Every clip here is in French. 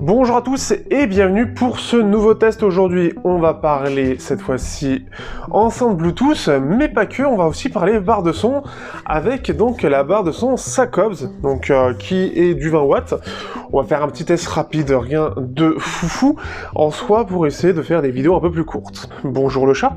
Bonjour à tous et bienvenue pour ce nouveau test. Aujourd'hui, on va parler cette fois-ci enceinte Bluetooth, mais pas que, on va aussi parler barre de son avec donc la barre de son Sacobs, donc qui est du 20 watts. On va faire un petit test rapide, rien de foufou en soi pour essayer de faire des vidéos un peu plus courtes. Bonjour le chat.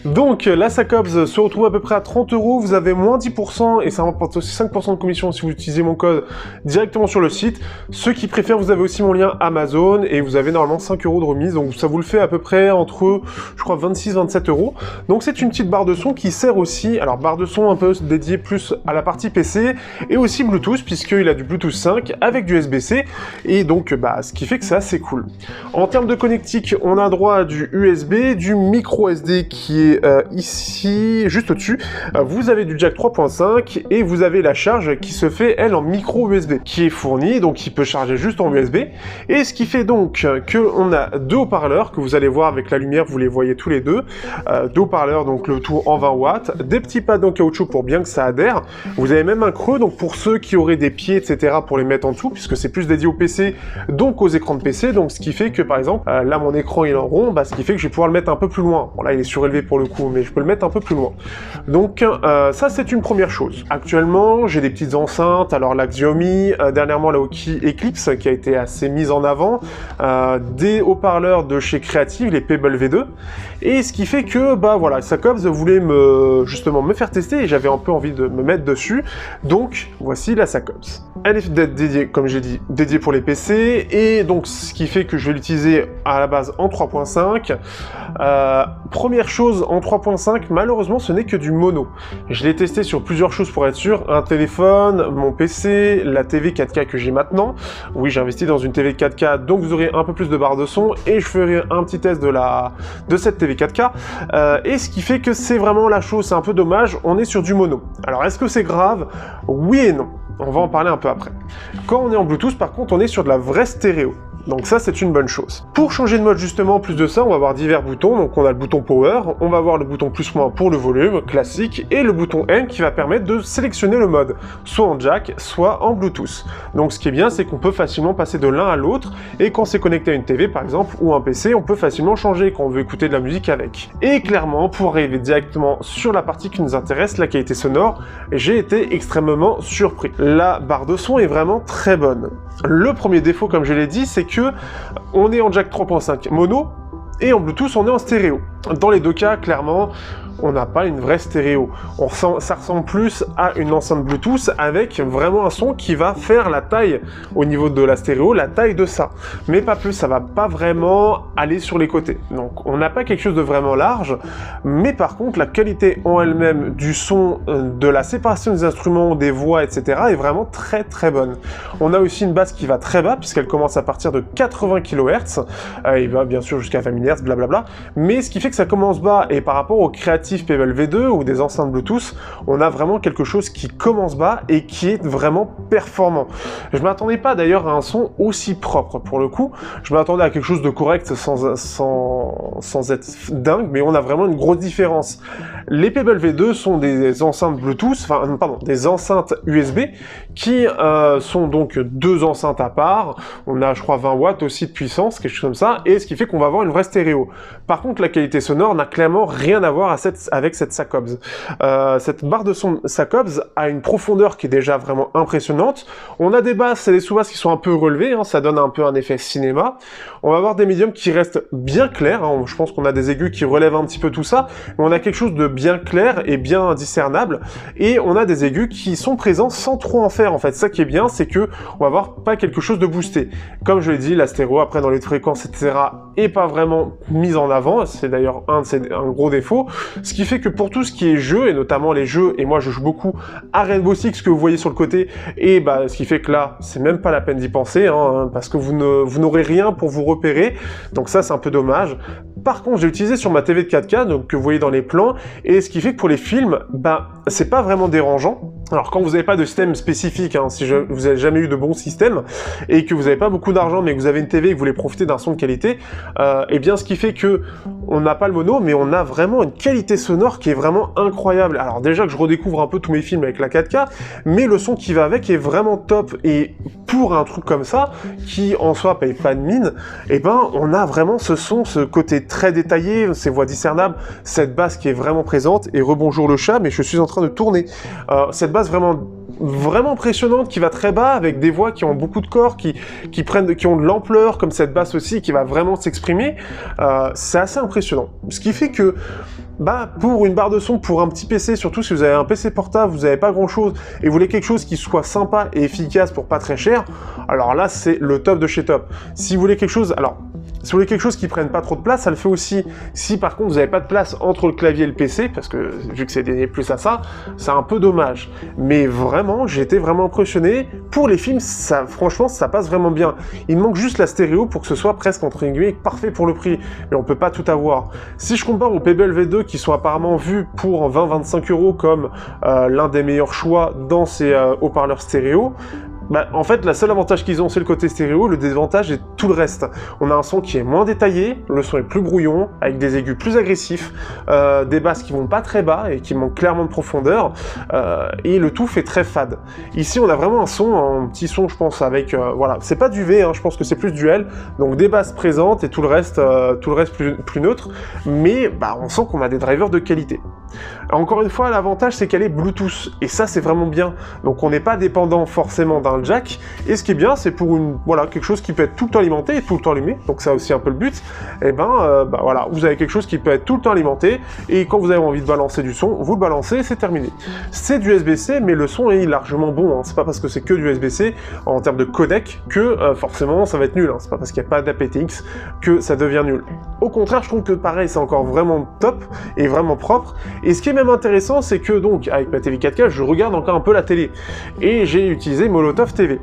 Donc la Sacobs se retrouve à peu près à 30 €, vous avez moins 10% et ça rapporte aussi 5% de commission si vous utilisez mon code directement sur le site. Ceux qui préfèrent, vous avez aussi mon lien Amazon et vous avez normalement 5 € de remise, donc ça vous le fait à peu près entre, je crois, 26-27 €. Donc c'est une petite barre de son qui sert aussi, alors barre de son un peu dédiée plus à la partie PC et aussi Bluetooth puisqu'il a du Bluetooth 5 avec du USB-C et donc ce qui fait que c'est assez cool. En termes de connectique, on a droit à du USB, du micro SD qui est ici, juste au-dessus. Vous avez du jack 3.5 et vous avez la charge qui se fait, elle, en micro USB, qui est fournie, donc qui peut charger juste en USB. Et ce qui fait donc qu'on a deux haut-parleurs, que vous allez voir avec la lumière, vous les voyez tous les deux. Deux haut-parleurs, donc le tout en 20 watts. Des petits pads en caoutchouc pour bien que ça adhère. Vous avez même un creux, donc pour ceux qui auraient des pieds, etc., pour les mettre en dessous, puisque c'est plus dédié au PC, donc aux écrans de PC. Donc ce qui fait que, par exemple, là, mon écran, il est en rond, ce qui fait que je vais pouvoir le mettre un peu plus loin. Bon, là, il est surélevé pour le coup, mais je peux le mettre un peu plus loin. Donc ça, c'est une première chose. Actuellement, j'ai des petites enceintes, alors la Xiaomi, dernièrement la Oki Eclipse qui a été assez mise en avant, des haut-parleurs de chez Creative, les Pebble V2, et ce qui fait que, voilà, Sacobs voulait justement me faire tester et j'avais un peu envie de me mettre dessus, donc voici la Sacobs. Elle est dédiée, comme j'ai dit, dédiée pour les PC, et donc ce qui fait que je vais l'utiliser à la base en 3.5. Première chose, en 3.5, malheureusement, ce n'est que du mono. Je l'ai testé sur plusieurs choses pour être sûr. Un téléphone, mon PC, la TV 4K que j'ai maintenant. Oui, j'ai investi dans une TV 4K, donc vous aurez un peu plus de barre de son, et je ferai un petit test de cette TV 4K. Et ce qui fait que c'est vraiment la chose, c'est un peu dommage, on est sur du mono. Alors, est-ce que c'est grave? Oui et non. On va en parler un peu après. Quand on est en Bluetooth, par contre, on est sur de la vraie stéréo. Donc ça, c'est une bonne chose. Pour changer de mode, justement, en plus de ça, on va avoir divers boutons. Donc on a le bouton Power, on va avoir le bouton plus-moins pour le volume, classique, et le bouton M qui va permettre de sélectionner le mode, soit en jack, soit en Bluetooth. Donc ce qui est bien, c'est qu'on peut facilement passer de l'un à l'autre, et quand c'est connecté à une TV, par exemple, ou un PC, on peut facilement changer quand on veut écouter de la musique avec. Et clairement, pour arriver directement sur la partie qui nous intéresse, la qualité sonore, j'ai été extrêmement surpris. La barre de son est vraiment très bonne. Le premier défaut, comme je l'ai dit, c'est que on est en jack 3.5 mono et en Bluetooth on est en stéréo. Dans les deux cas, clairement, on n'a pas une vraie stéréo. Ça ressemble plus à une enceinte Bluetooth avec vraiment un son qui va faire la taille au niveau de la stéréo, la taille de ça. Mais pas plus, ça va pas vraiment aller sur les côtés. Donc on n'a pas quelque chose de vraiment large, mais par contre la qualité en elle-même du son, de la séparation des instruments, des voix, etc. est vraiment très très bonne. On a aussi une basse qui va très bas puisqu'elle commence à partir de 80 kHz, il va bien sûr jusqu'à 20 000 Hz, blablabla, mais ce qui fait que ça commence bas et par rapport au Creative Pebble V2 ou des enceintes Bluetooth, on a vraiment quelque chose qui commence bas et qui est vraiment performant. Je m'attendais pas d'ailleurs à un son aussi propre pour le coup, je m'attendais à quelque chose de correct sans être dingue, mais on a vraiment une grosse différence. Les Pebble V2 sont des enceintes Bluetooth, des enceintes USB qui sont donc deux enceintes à part, on a je crois 20 watts aussi de puissance, quelque chose comme ça, et ce qui fait qu'on va avoir une vraie stéréo. Par contre la qualité sonore n'a clairement rien à voir avec cette Sacobs. Cette barre de son Sacobs a une profondeur qui est déjà vraiment impressionnante. On a des basses et des sous-basses qui sont un peu relevées, ça donne un peu un effet cinéma. On va avoir des médiums qui restent bien clairs, je pense qu'on a des aigus qui relèvent un petit peu tout ça, mais on a quelque chose de bien clair et bien discernable, et on a des aigus qui sont présents sans trop en faire en fait. Ça qui est bien, c'est que on va avoir pas quelque chose de boosté. Comme je l'ai dit, la stéréo après dans les fréquences, etc. est pas vraiment mise en avant, c'est d'ailleurs un gros défaut, ce qui fait que pour tout ce qui est jeu, et notamment les jeux, et moi je joue beaucoup à Rainbow Six, que vous voyez sur le côté, et ce qui fait que là, c'est même pas la peine d'y penser, parce que vous n'aurez rien pour vous repérer, donc ça c'est un peu dommage. Par contre, j'ai utilisé sur ma TV de 4K, donc que vous voyez dans les plans, et ce qui fait que pour les films, ben, c'est pas vraiment dérangeant. Alors quand vous n'avez pas de système spécifique, hein, si vous n'avez jamais eu de bon système, et que vous n'avez pas beaucoup d'argent, mais que vous avez une TV et que vous voulez profiter d'un son de qualité, et bien ce qui fait que on n'a pas le mono, mais on a vraiment une qualité sonore qui est vraiment incroyable. Alors déjà que je redécouvre un peu tous mes films avec la 4K, mais le son qui va avec est vraiment top, et pour un truc comme ça, qui en soi paye pas de mine, et ben on a vraiment ce son, ce côté très détaillé, ces voix discernables, cette basse qui est vraiment présente, et rebonjour le chat, mais je suis en train de tourner. Cette basse vraiment impressionnante, qui va très bas, avec des voix qui ont beaucoup de corps, qui ont de l'ampleur, comme cette basse aussi, qui va vraiment s'exprimer, c'est assez impressionnant. Ce qui fait que, bah, pour une barre de son, pour un petit PC, surtout si vous avez un PC portable, vous n'avez pas grand chose, et vous voulez quelque chose qui soit sympa et efficace pour pas très cher, alors là, c'est le top de chez top. Si vous voulez quelque chose, si vous voulez quelque chose qui prenne pas trop de place, ça le fait aussi. Si par contre vous n'avez pas de place entre le clavier et le PC, parce que vu que c'est dédié plus à ça, c'est un peu dommage. Mais vraiment, j'ai été vraiment impressionné. Pour les films, ça, franchement, ça passe vraiment bien. Il manque juste la stéréo pour que ce soit presque entre guillemets parfait pour le prix. Mais on peut pas tout avoir. Si je compare aux PBLV2 qui sont apparemment vus pour 20-25 € comme l'un des meilleurs choix dans ces haut-parleurs stéréo, bah, en fait, le seul avantage qu'ils ont, c'est le côté stéréo, le désavantage est tout le reste. On a un son qui est moins détaillé, le son est plus brouillon, avec des aigus plus agressifs, des basses qui vont pas très bas et qui manquent clairement de profondeur, et le tout fait très fade. Ici, on a vraiment un petit son, je pense, avec, voilà, c'est pas du V, hein, je pense que c'est plus du L, donc des basses présentes et tout le reste plus neutre, mais bah, on sent qu'on a des drivers de qualité. Encore une fois, l'avantage c'est qu'elle est Bluetooth, et ça c'est vraiment bien, donc on n'est pas dépendant forcément d'un jack, et ce qui est bien c'est pour quelque chose qui peut être tout le temps alimenté et tout le temps allumé, donc c'est aussi un peu le but, et voilà, vous avez quelque chose qui peut être tout le temps alimenté, et quand vous avez envie de balancer du son, vous le balancez, c'est terminé. C'est du USB-C, mais le son est largement bon, hein. C'est pas parce que c'est que du USB-C en termes de codec que forcément ça va être nul, hein. C'est pas parce qu'il n'y a pas d'aptX que ça devient nul. Au contraire, je trouve que pareil, c'est encore vraiment top et vraiment propre. Et ce qui est même intéressant, c'est que donc avec ma TV 4K, je regarde encore un peu la télé et j'ai utilisé Molotov TV.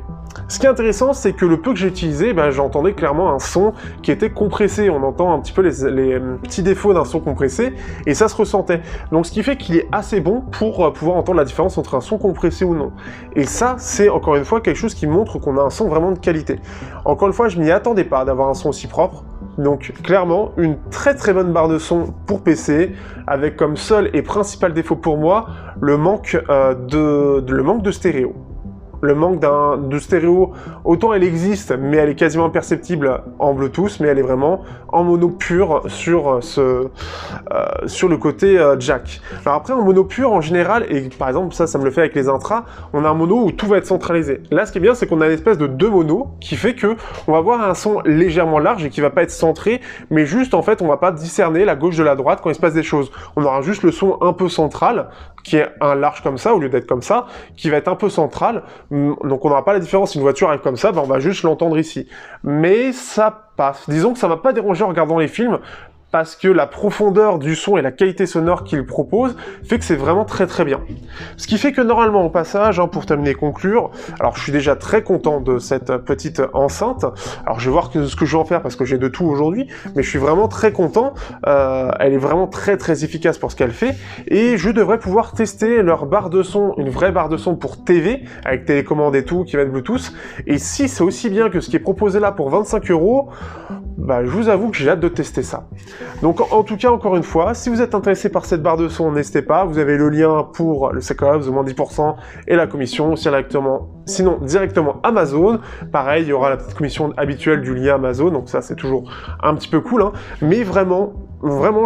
Ce qui est intéressant, c'est que le peu que j'ai utilisé, j'entendais clairement un son qui était compressé. On entend un petit peu les petits défauts d'un son compressé, et ça se ressentait. Donc ce qui fait qu'il est assez bon pour pouvoir entendre la différence entre un son compressé ou non. Et ça, c'est encore une fois quelque chose qui montre qu'on a un son vraiment de qualité. Encore une fois, je m'y attendais pas d'avoir un son aussi propre. Donc clairement, une très très bonne barre de son pour PC, avec comme seul et principal défaut pour moi, le manque de stéréo. Le manque de stéréo, autant elle existe, mais elle est quasiment imperceptible en Bluetooth, mais elle est vraiment en mono pur sur le côté jack. Alors après, en mono pur, en général, et par exemple, ça me le fait avec les intras, on a un mono où tout va être centralisé. Là, ce qui est bien, c'est qu'on a une espèce de deux monos, qui fait que on va avoir un son légèrement large et qui va pas être centré, mais juste, en fait, on va pas discerner la gauche de la droite quand il se passe des choses. On aura juste le son un peu central, qui est un large comme ça, au lieu d'être comme ça, qui va être un peu central. Donc on n'aura pas la différence, si une voiture arrive comme ça, on va juste l'entendre ici. Mais ça passe. Disons que ça m'a pas dérangé en regardant les films, parce que la profondeur du son et la qualité sonore qu'il propose fait que c'est vraiment très très bien. Ce qui fait que normalement au passage, pour terminer et conclure, alors je suis déjà très content de cette petite enceinte, alors je vais voir ce que je vais en faire parce que j'ai de tout aujourd'hui, mais je suis vraiment très content, elle est vraiment très très efficace pour ce qu'elle fait, et je devrais pouvoir tester leur barre de son, une vraie barre de son pour TV, avec télécommande et tout, qui va être Bluetooth, et si c'est aussi bien que ce qui est proposé là pour 25 €, je vous avoue que j'ai hâte de tester ça. Donc en tout cas, encore une fois, si vous êtes intéressé par cette barre de son, n'hésitez pas, vous avez le lien pour le SACOBS, au moins 10%, et la commission, sinon directement Amazon. Pareil, il y aura la petite commission habituelle du lien Amazon, donc ça c'est toujours un petit peu cool, mais vraiment,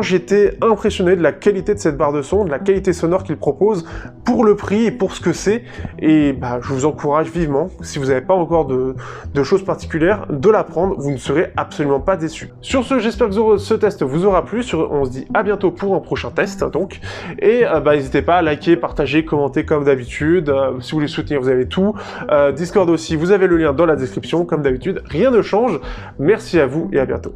j'étais impressionné de la qualité de cette barre de son, de la qualité sonore qu'il propose, pour le prix et pour ce que c'est, et je vous encourage vivement, si vous n'avez pas encore de choses particulières, de la prendre, vous ne serez absolument pas déçus. Sur ce, j'espère que ce test vous aura plu, on se dit à bientôt pour un prochain test, donc, et n'hésitez pas à liker, partager, commenter comme d'habitude, si vous voulez soutenir, vous avez tout, Discord aussi, vous avez le lien dans la description, comme d'habitude, rien ne change, merci à vous et à bientôt.